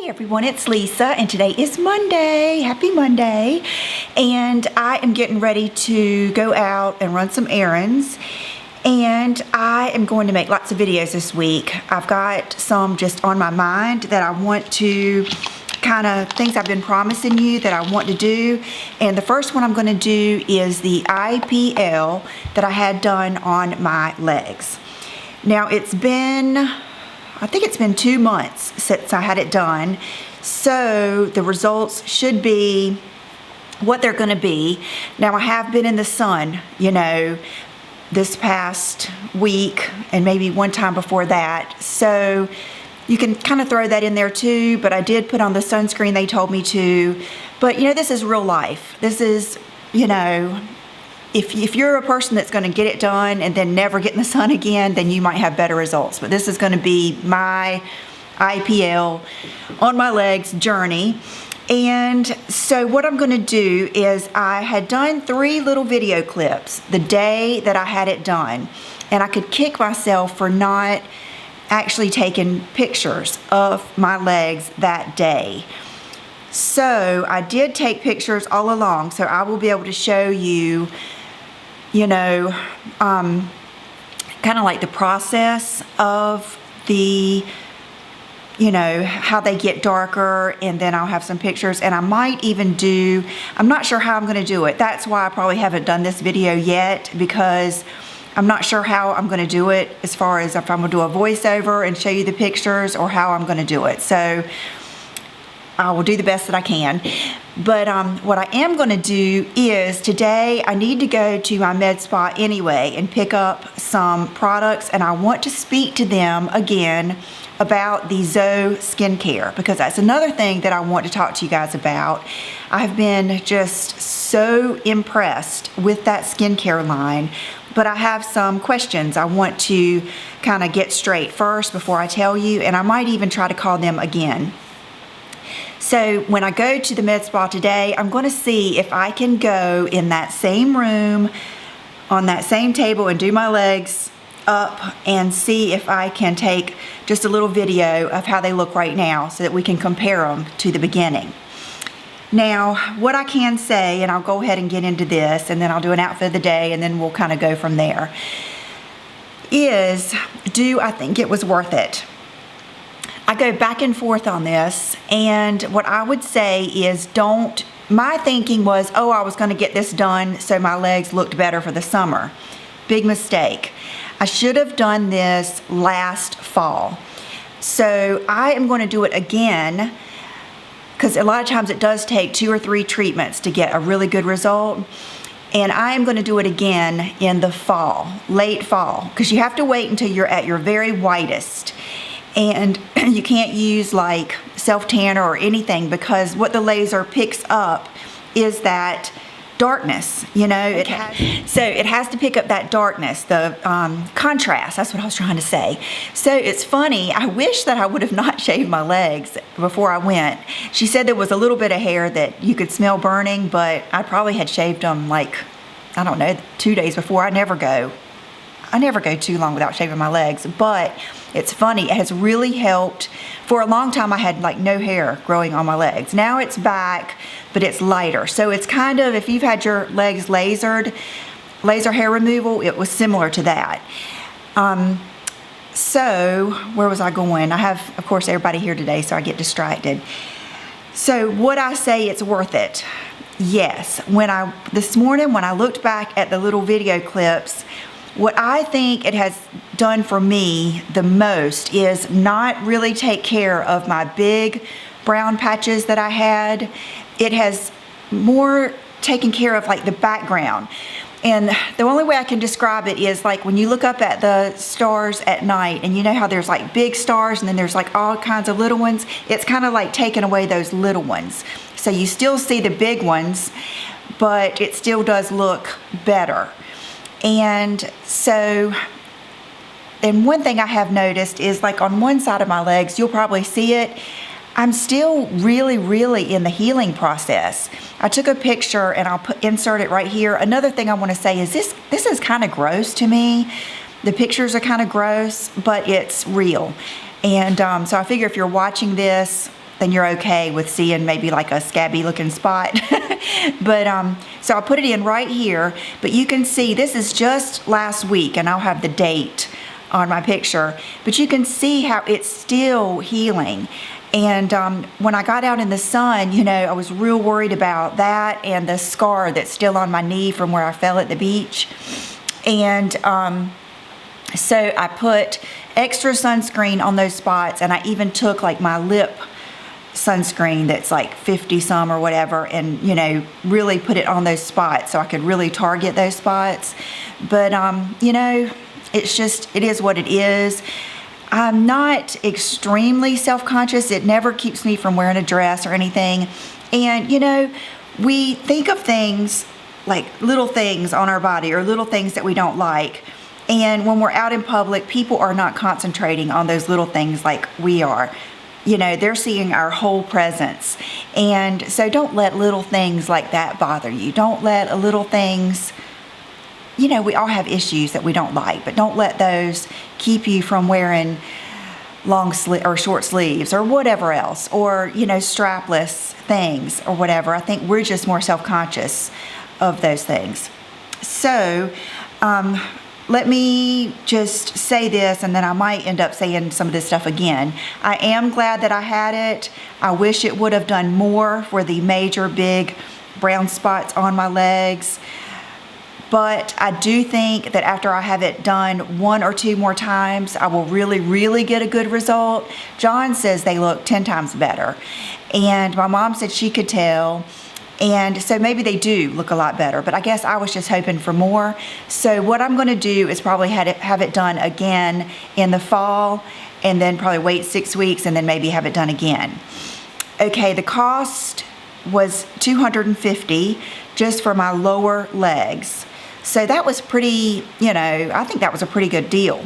Everyone, it's Lisa, and today is Monday. Happy Monday. And I am getting ready to go out and run some errands, and I am going to make lots of videos this week. I've got some just on my mind that I want to things I've been promising you that I want to do. And the first one I'm going to do is the IPL that I had done on my legs. Now I think it's been 2 months since I had it done, so the results should be what they're going to be. Now, I have been in the sun, this past week and maybe one time before that, so you can kind of throw that in there too. But I did put on the sunscreen they told me to. But this is real life. This is, if you're a person that's going to get it done and then never get in the sun again, then you might have better results. But this is going to be my IPL on my legs journey. And so what I'm going to do is, I had done 3 little video clips the day that I had it done, and I could kick myself for not actually taking pictures of my legs that day. So I did take pictures all along, so I will be able to show you kind of like the process of the, how they get darker, and then I'll have some pictures, and I might even I'm not sure how I'm going to do it. That's why I probably haven't done this video yet, because I'm not sure how I'm going to do it, as far as if I'm going to do a voiceover and show you the pictures, or how I'm going to do it. So I will do the best that I can. But what I am going to do is, today I need to go to my med spa anyway and pick up some products, and I want to speak to them again about the Zoe skincare, because that's another thing that I want to talk to you guys about. I've been just so impressed with that skincare line, but I have some questions I want to kind of get straight first before I tell you, and I might even try to call them again. So when I go to the med spa today, I'm going to see if I can go in that same room on that same table and do my legs up, and see if I can take just a little video of how they look right now, so that we can compare them to the beginning. Now, what I can say, and I'll go ahead and get into this, and then I'll do an outfit of the day, and then we'll kind of go from there, is, do I think it was worth it? I go back and forth on this, and what I would say is, my thinking was, I was going to get this done so my legs looked better for the summer. Big mistake. I should have done this last fall. So I am going to do it again, because a lot of times it does take 2 or 3 treatments to get a really good result. And I am going to do it again in the fall, late fall, because you have to wait until you're at your very whitest. And you can't use like self-tanner or anything, because what the laser picks up is that darkness, so it has to pick up that darkness, the contrast. That's what I was trying to say. So it's funny, I wish that I would have not shaved my legs before I went. She said there was a little bit of hair that you could smell burning, but I probably had shaved them 2 days before. I never go too long without shaving my legs. But it's funny, it has really helped. For a long time I had no hair growing on my legs. Now it's back, but it's lighter. So it's kind of, if you've had your legs lasered, laser hair removal, it was similar to that. So where was I going? I have, of course, everybody here today, so I get distracted. So would I say it's worth it? Yes. This morning when I looked back at the little video clips, what I think it has done for me the most is not really take care of my big brown patches that I had. It has more taken care of the background. And the only way I can describe it is when you look up at the stars at night, and you know how there's big stars and then there's all kinds of little ones. It's kind of taking away those little ones. So you still see the big ones, but it still does look better. And so, and one thing I have noticed is on one side of my legs, you'll probably see it, I'm still really in the healing process. I took a picture and I'll insert it right here. Another thing I want to say is this is kind of gross to me. The pictures are kind of gross, but it's real. And so I figure if you're watching this then you're okay with seeing maybe like a scabby looking spot. But so I'll put it in right here, but you can see this is just last week, and I'll have the date on my picture, but you can see how it's still healing. And when I got out in the sun, you know, I was real worried about that and the scar that's still on my knee from where I fell at the beach. And so I put extra sunscreen on those spots, and I even took like my lip sunscreen that's like 50 some or whatever, and you know, really put it on those spots so I could really target those spots. But you know, it is what it is. I'm not extremely self-conscious. It never keeps me from wearing a dress or anything. And you know, we think of things like little things on our body or little things that we don't like. And when we're out in public, people are not concentrating on those little things like we are. You know, they're seeing our whole presence. And so don't let little things like that bother you. Don't let little things, you know, we all have issues that we don't like, but don't let those keep you from wearing long or short sleeves or whatever else, or, you know, strapless things or whatever. I think we're just more self-conscious of those things. So, let me just say this, and then I might end up saying some of this stuff again. I am glad that I had it. I wish it would have done more for the major big brown spots on my legs. But I do think that after I have it done 1 or 2 more times, I will really, really get a good result. John says they look 10 times better. And my mom said she could tell. And so maybe they do look a lot better, but I guess I was just hoping for more. So what I'm going to do is probably have it done again in the fall, and then probably wait 6 weeks and then maybe have it done again. Okay, the cost was $250 just for my lower legs. So that was pretty, you know, I think that was a pretty good deal.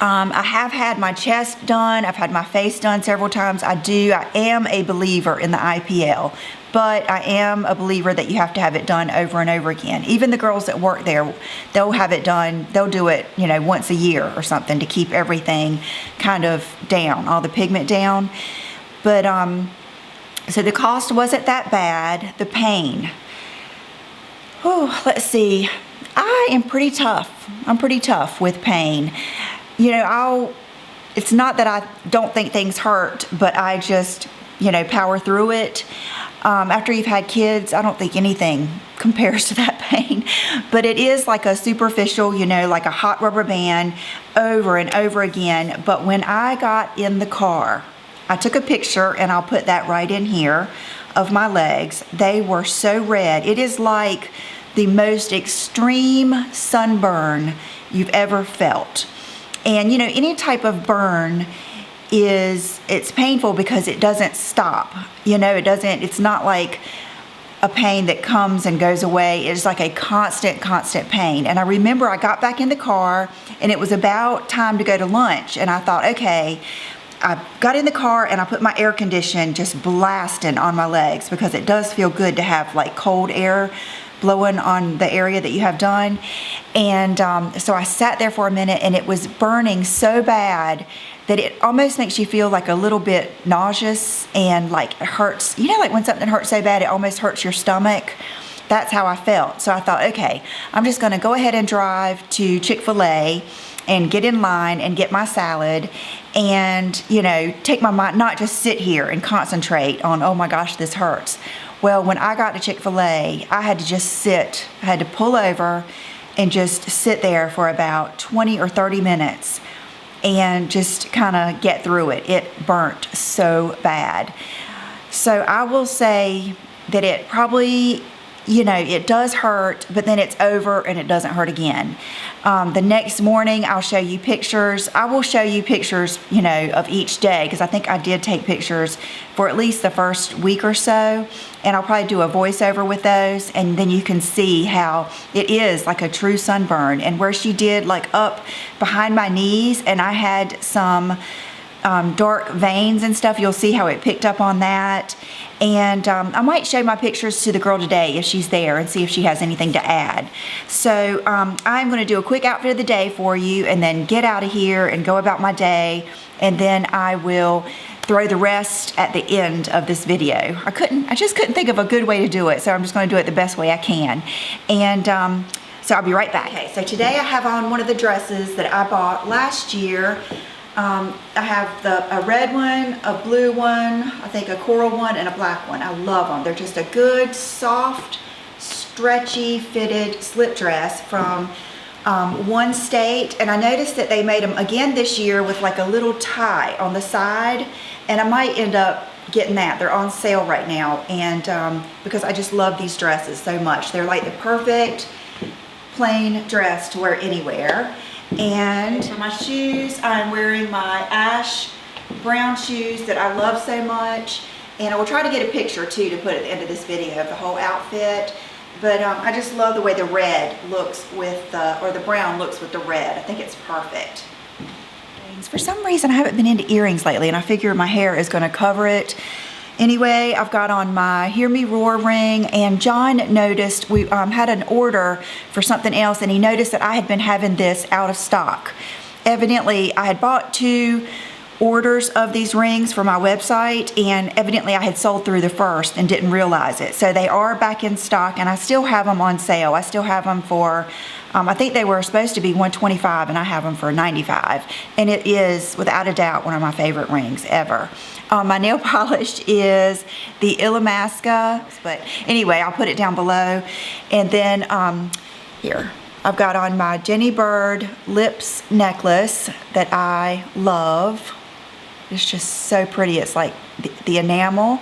I have had my chest done. I've had my face done several times. I am a believer in the IPL, but I am a believer that you have to have it done over and over again. Even the girls that work there, they'll have it done. They'll do it, you know, once a year or something to keep everything kind of down, all the pigment down. But so the cost wasn't that bad. The pain. Oh, let's see. I am pretty tough. I'm pretty tough with pain. You know, it's not that I don't think things hurt, but I just, you know, power through it. After you've had kids, I don't think anything compares to that pain. But it is like a superficial, you know, like a hot rubber band over and over again. But when I got in the car, I took a picture, and I'll put that right in here, of my legs. They were so red. It is like the most extreme sunburn you've ever felt. And you know, any type of burn it's painful because it doesn't stop. You know, it's not like a pain that comes and goes away. It's like a constant pain. And I remember I got back in the car, and it was about time to go to lunch, and I thought, okay, I got in the car and I put my air condition just blasting on my legs, because it does feel good to have like cold air blowing on the area that you have done. And so I sat there for a minute, and it was burning so bad that it almost makes you feel like a little bit nauseous, and like it hurts. You know, like when something hurts so bad, it almost hurts your stomach. That's how I felt. So I thought, okay, I'm just gonna go ahead and drive to Chick-fil-A and get in line and get my salad, and, you know, take my mind, not just sit here and concentrate on, oh my gosh, this hurts. Well, when I got to Chick-fil-A, I had to just sit. I had to pull over and just sit there for about 20 or 30 minutes and just kind of get through it. It burnt so bad. So I will say that it probably, you know, it does hurt, but then it's over and it doesn't hurt again. The next morning, I'll show you pictures. I will show you pictures, you know, of each day, because I think I did take pictures for at least the first week or so, and I'll probably do a voiceover with those, and then you can see how it is like a true sunburn. And where she did like up behind my knees, and I had some dark veins and stuff, you'll see how it picked up on that. And I might show my pictures to the girl today if she's there, and see if she has anything to add. So I'm going to do a quick outfit of the day for you, and then get out of here and go about my day. And then I will throw the rest at the end of this video. I just couldn't think of a good way to do it, so I'm just going to do it the best way I can. And so I'll be right back. Okay, so today I have on one of the dresses that I bought last year. I have a red one, a blue one, I think a coral one, and a black one. I love them. They're just a good, soft, stretchy, fitted slip dress from One State. And I noticed that they made them again this year with like a little tie on the side. And I might end up getting that. They're on sale right now. And because I just love these dresses so much. They're like the perfect plain dress to wear anywhere. And for my shoes, I'm wearing my ash brown shoes that I love so much. And I will try to get a picture too to put at the end of this video of the whole outfit. But I just love the way the red looks with or the brown looks with the red. I think it's perfect. For some reason, I haven't been into earrings lately, and I figure my hair is going to cover it. Anyway, I've got on my Hear Me Roar ring, and John noticed we had an order for something else, and he noticed that I had been having this out of stock. Evidently, I had bought 2 orders of these rings for my website, and evidently I had sold through the first and didn't realize it. So they are back in stock, and I still have them on sale. I still have them for, I think they were supposed to be $125, and I have them for $95. And it is, without a doubt, one of my favorite rings ever. My nail polish is the Illamasqua, but anyway, I'll put it down below. And then here, I've got on my Jenny Bird lips necklace that I love. It's just so pretty. It's like the enamel.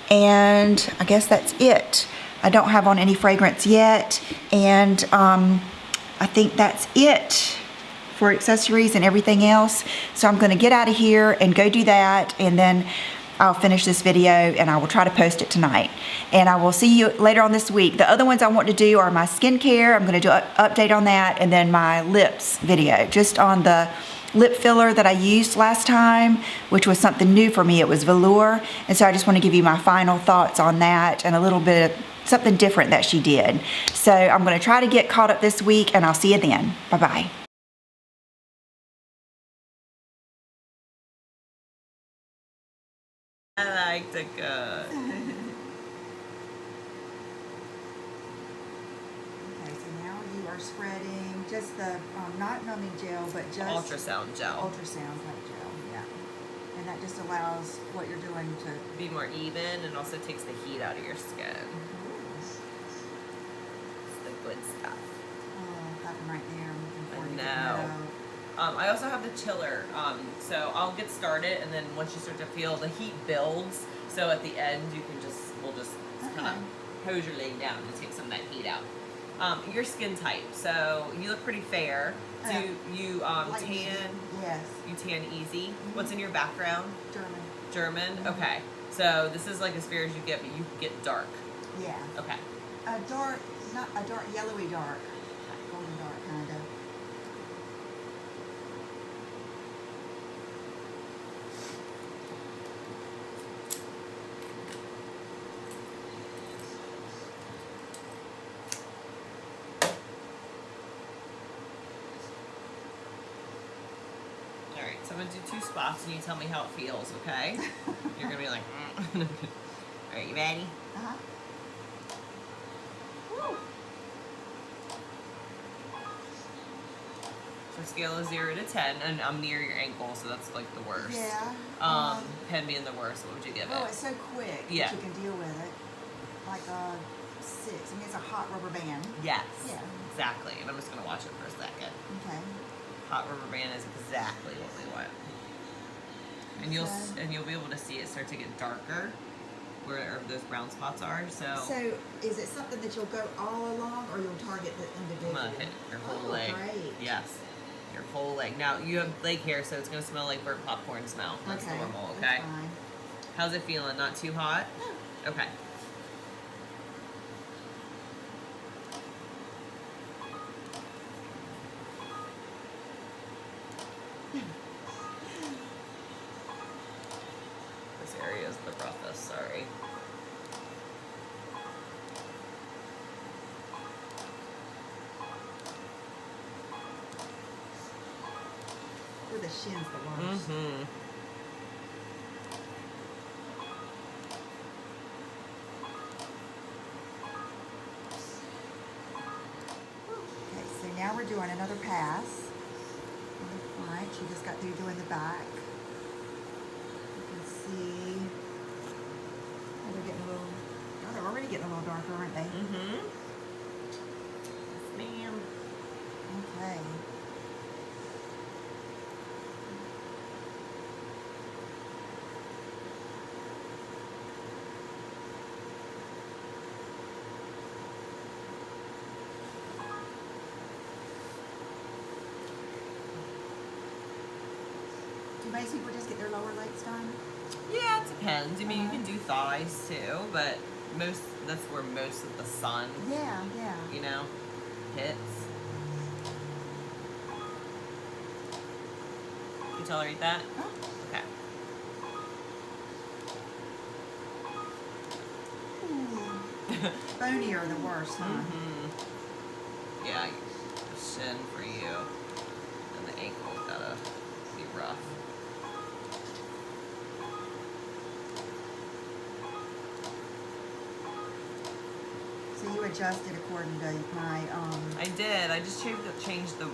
And I guess that's it. I don't have on any fragrance yet. And I think that's it for accessories and everything else. So I'm gonna get out of here and go do that, and then I'll finish this video and I will try to post it tonight. And I will see you later on this week. The other ones I want to do are my skincare. I'm gonna do an update on that, and then my lips video, just on the lip filler that I used last time, which was something new for me. It was velour. And so I just want to give you my final thoughts on that and a little bit of something different that she did. So I'm going to try to get caught up this week, and I'll see you then. Bye-bye. I like to cook. Okay, so now you are spreading just the, not numbing gel, but just Ultrasound gel. Ultrasound type gel, yeah. And that just allows what you're doing to be more even, and also takes the heat out of your skin. It's the good stuff. Oh, that one right there. I'm looking forward to I know. I also have the chiller, so I'll get started, and then once you start to feel the heat builds, so at the end you can we'll just kind of hose your leg down to take some of that heat out. Your skin type, so you look pretty fair. Do you like tan? Yes. You tan easy. Mm-hmm. What's in your background? German. German? Mm-hmm. Okay. So this is like as fair as you get, but you can get dark. Yeah. Okay. A dark, not a dark, yellowy dark. Golden dark, kind of. So I'm going to do 2 spots, and you tell me how it feels, okay? You're going to be like, All right, you ready? Uh-huh. Woo. So scale is 0 to 10, and I'm near your ankle, so that's like the worst. Yeah. 10 being the worst, what would you give it? Oh, it's so quick yeah. that you can deal with it. Like a 6. I mean, it's a hot rubber band. Yes. Yeah. Exactly. And I'm just going to watch it for a second. Okay. Hot rubber band is exactly what we want. And you'll be able to see it start to get darker where those brown spots are. So is it something that you'll go all along, or you'll target the individual? I'm gonna hit your whole leg. Great. Yes. Your whole leg. Now you have leg hair, so it's gonna smell like burnt popcorn smell. That's normal, okay? That's fine. How's it feeling? Not too hot? No. Okay. This area is the roughest, sorry. Where the shin's the worst. Mm-hmm. we're doing another pass on the front. She just got through doing the back. You can see, oh, they're getting a little, oh, they're already getting a little darker, aren't they? Mm-hmm. Yes, ma'am. Okay. Do most people just get their lower legs done? Yeah, it depends. I mean, you can do thighs too, but that's where most of the sun, Yeah. you know, hits. Can you tolerate that? Oh. Okay. Bony are the worst, huh? Mm-hmm. Yeah, the shin for you, and the ankle's gotta be rough. So you adjusted according to my I did. I just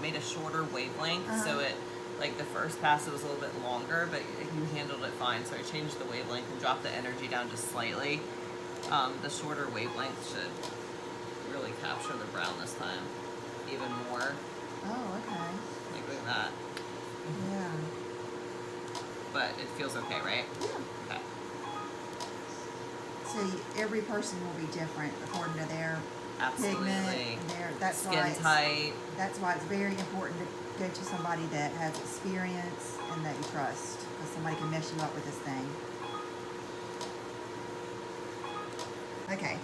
made a shorter wavelength, so it, like the first pass it was a little bit longer, but you handled it fine. So I changed the wavelength and dropped the energy down just slightly. The shorter wavelength should really capture the brown this time even more. Oh, okay. Like look at that. Yeah. But it feels okay, right? Yeah. Okay. So every person will be different according to their Absolutely. pigment, that's Skin tight. That's why it's very important to go to somebody that has experience and that you trust, because somebody can mess you up with this thing. Okay.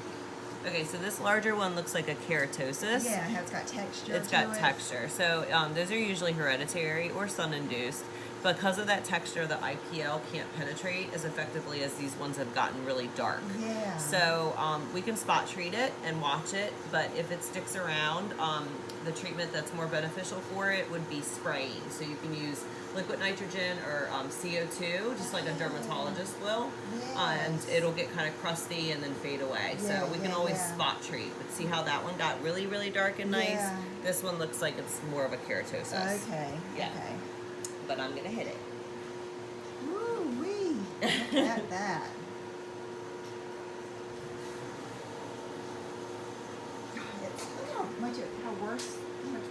Okay, so this larger one looks like a keratosis. Yeah, it's got texture. It's got texture. So those are usually hereditary or sun-induced. Because of that texture, the IPL can't penetrate as effectively as these ones have gotten really dark. Yeah. So we can spot treat it and watch it, but if it sticks around, the treatment that's more beneficial for it would be spraying. So you can use liquid nitrogen or CO2, just like a dermatologist will, and it'll get kind of crusty and then fade away. So we can always spot treat. But see how that one got really, really dark and nice? Yeah. This one looks like it's more of a keratosis. Okay. Yeah. Okay. But I'm gonna hit it. Woo-wee. Look at that. How much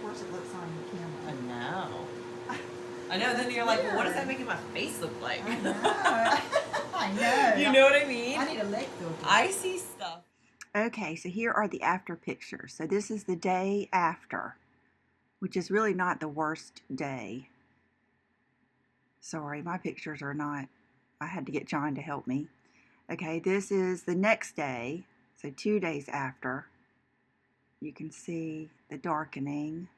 worse it looks on camera. I know. I know. Then you're like, well, what does that make my face look like? I know. I know. You know what I mean? I need a leg filter. I see stuff. Okay, so here are the after pictures. So this is the day after, which is really not the worst day. Sorry, my pictures are not, I had to get John to help me. Okay, this is the next day, so 2 days after. You can see the darkening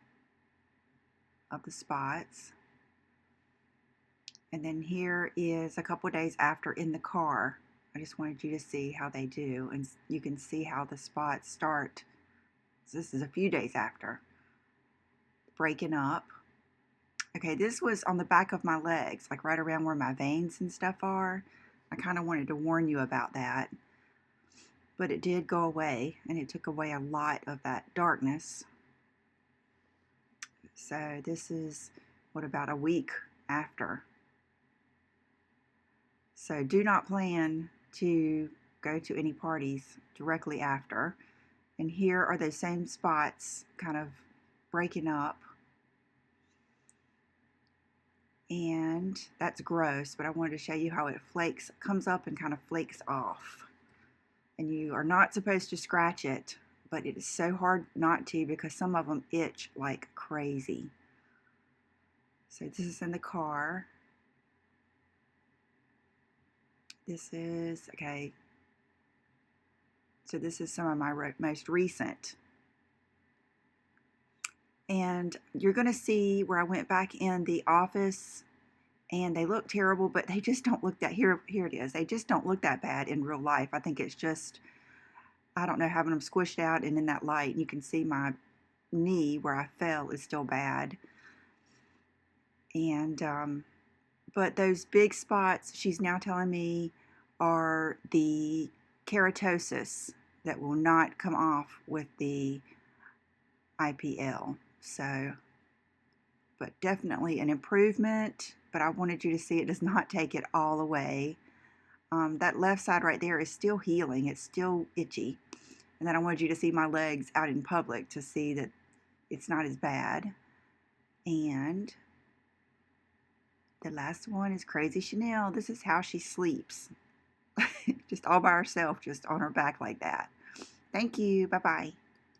of the spots. And then here is a couple days after in the car. I just wanted you to see how they do, and you can see how the spots start. So this is a few days after. Breaking up. Okay, this was on the back of my legs, like right around where my veins and stuff are. I kind of wanted to warn you about that. But it did go away, and it took away a lot of that darkness. So this is, what, about a week after. So do not plan to go to any parties directly after. And here are those same spots kind of breaking up. And that's gross, but I wanted to show you how it comes up and kind of flakes off. And you are not supposed to scratch it, but it is so hard not to because some of them itch like crazy. So this is in the car. This is, okay, so this is some of my most recent. And you're going to see where I went back in the office and they look terrible, but they just don't look that, here it is. They just don't look that bad in real life. I think it's just, I don't know, having them squished out and in that light. You can see my knee where I fell is still bad. And, but those big spots, she's now telling me, are the keratosis that will not come off with the IPL. So, but definitely an improvement, but I wanted you to see it does not take it all away. That left side right there is still healing. It's still itchy. And then I wanted you to see my legs out in public to see that it's not as bad. And the last one is Crazy Chanel. This is how she sleeps. Just all by herself, just on her back like that. Thank you. Bye-bye.